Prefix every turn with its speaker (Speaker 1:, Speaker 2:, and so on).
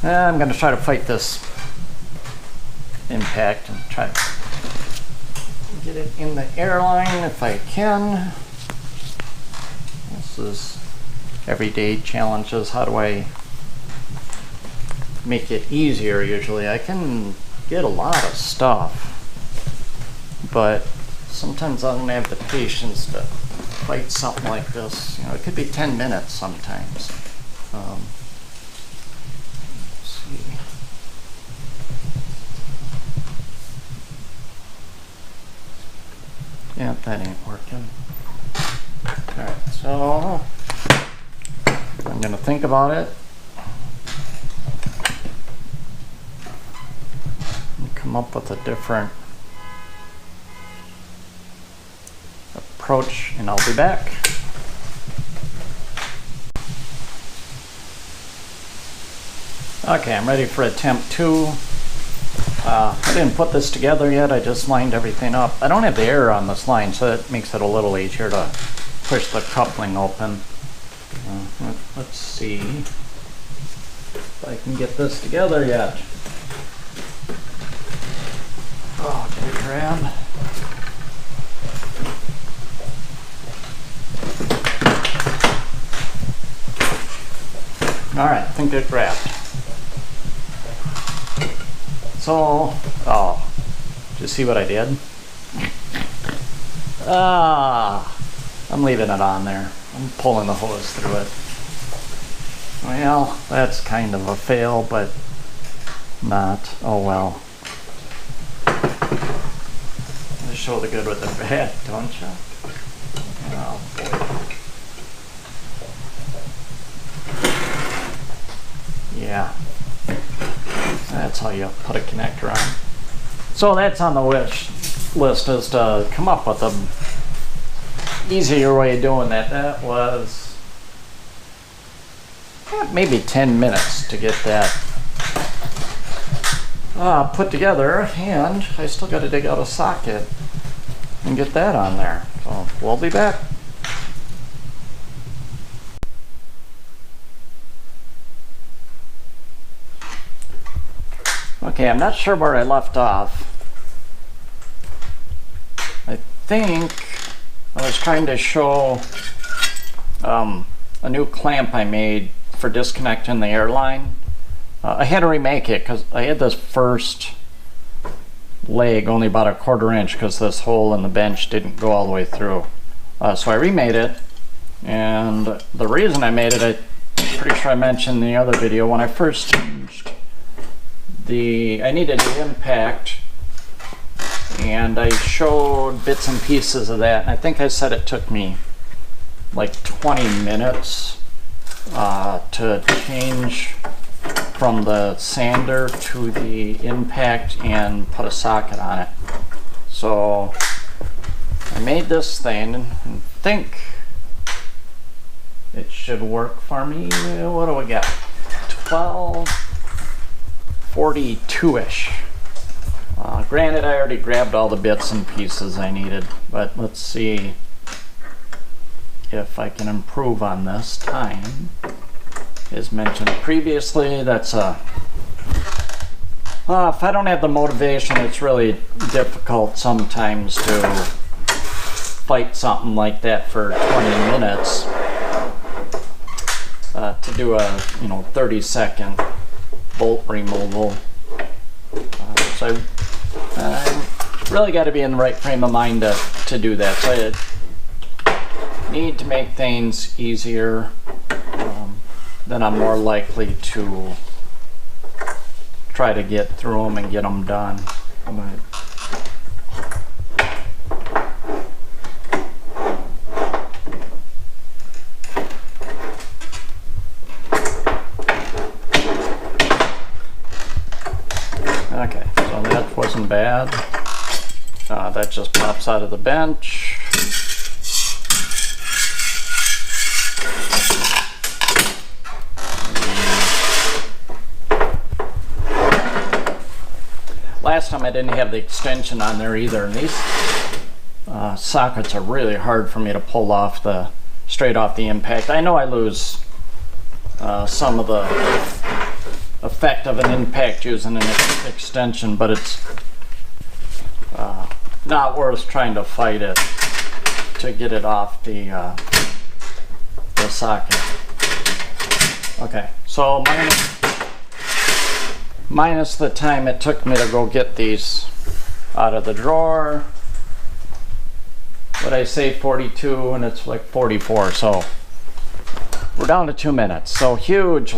Speaker 1: I'm going to try to fight this impact and try to get it in the airline if I can. This is everyday challenges. How do I make it easier? Usually I can get a lot of stuff, but sometimes I don't have the patience to fight something like this. You know, it could be 10 minutes sometimes. Let's see. Yeah, that ain't working. Alright, so I'm gonna think about it and come up with a different approach, and I'll be back. Okay, I'm ready for attempt 2. I didn't put this together yet, I just lined everything up. I don't have the air on this line, so that makes it a little easier to push the coupling open. Let's see if I can get this together yet. Oh, did it grab? Alright, I think it grabbed. So, did you see what I did? I'm leaving it on there. I'm pulling the hose through it. Well, that's kind of a fail, but not. Oh well. You show the good with the bad, don't you? Oh boy. Yeah. That's how you put a connector on. So that's on the wish list, is to come up with an easier way of doing that. That was maybe 10 minutes to get that put together, and I still got to dig out a socket and get that on there. So we'll be back. Okay, I'm not sure where I left off. I think I was trying to show a new clamp I made for disconnecting the airline. I had to remake it because I had this first leg only about 1/4 inch because this hole in the bench didn't go all the way through. So I remade it, and the reason I made it, I'm pretty sure I mentioned in the other video, when I first changed I needed the impact, and I showed bits and pieces of that, and I think I said it took me like 20 minutes to change from the sander to the impact and put a socket on it. So I made this thing and think it should work for me. What do we got? 1242-ish. Granted, I already grabbed all the bits and pieces I needed, but let's see if I can improve on this time. As mentioned previously, that's if I don't have the motivation, it's really difficult sometimes to fight something like that for 20 minutes to do a 30-second bolt removal. So I really got to be in the right frame of mind to do that. So I need to make things easier. Then I'm more likely to try to get through them and get them done. Okay, so that wasn't bad. That just pops out of the bench. Last time I didn't have the extension on there either, and these sockets are really hard for me to pull off straight off the impact. I know I lose some of the effect of an impact using an extension, but it's not worth trying to fight it to get it off the socket. Okay, so minus the time it took me to go get these out of the drawer. What I say 42 and it's like 44, so we're down to 2 minutes. So huge